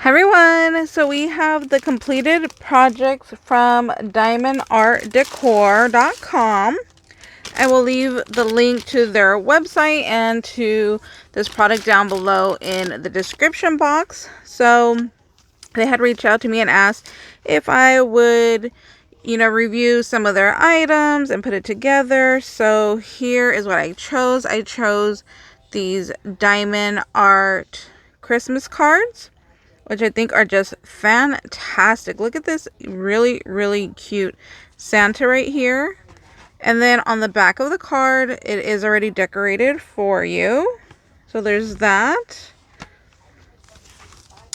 everyone, so we have the completed projects from diamondartdecor.com. I will leave the link to their website and to this product down below in the description box. So they had reached out to me and asked if I would, review some of their items and put it together. So here is what I chose. I chose these diamond art Christmas cards, which I think are just fantastic. Look at this really, really cute Santa right here. And then on the back of the card, it is already decorated for you. So there's that.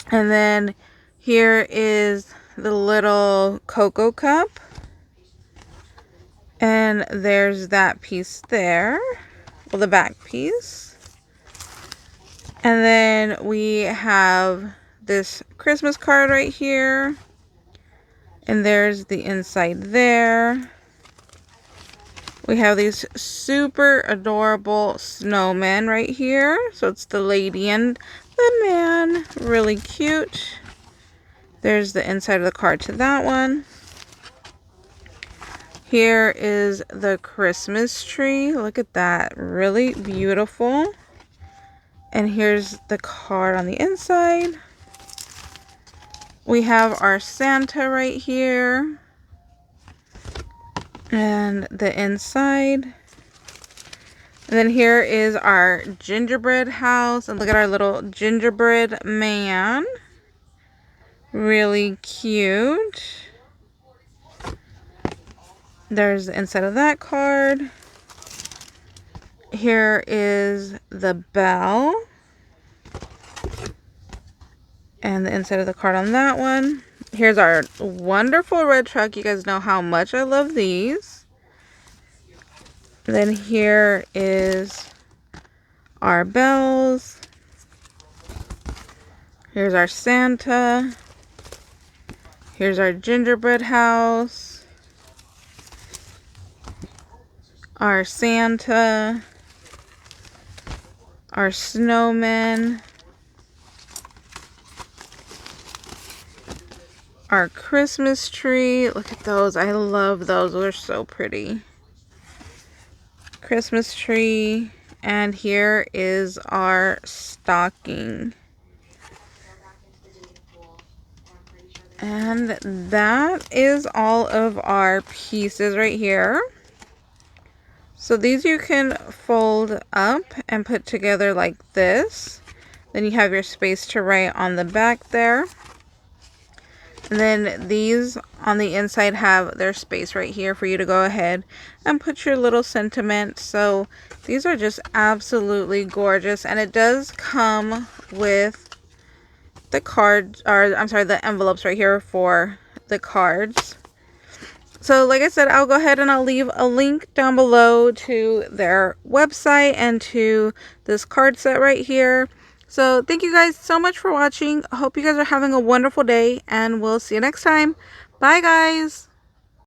And then here is the little cocoa cup. And there's that piece there. Well, the back piece. And then we have this Christmas card right here. And there's the inside there. We have these super adorable snowmen right here. So it's the lady and the man. Really cute. There's the inside of the card to that one. Here is the Christmas tree. Look at that. Really beautiful. And here's the card on the inside. We have our Santa right here. And the inside. And then here is our gingerbread house. And look at our little gingerbread man. Really cute. There's the inside of that card. Here is the bell. And the inside of the card on that one. Here's our wonderful red truck. You guys know how much I love these. Then here is our bells. Here's our Santa. Here's our gingerbread house. Our Santa. Our snowman. Our Christmas tree. Look at those. I love those. Those are so pretty. Christmas tree. And here is our stocking. And that is all of our pieces right here. So these you can fold up and put together like this. Then you have your space to write on the back there. And then these on the inside have their space right here for you to go ahead and put your little sentiment. So these are just absolutely gorgeous. And it does come with the cards, or I'm sorry, the envelopes right here for the cards. So like I said, I'll go ahead and I'll leave a link down below to their website and to this card set right here. So thank you guys so much for watching. I hope you guys are having a wonderful day, and we'll see you next time. Bye guys.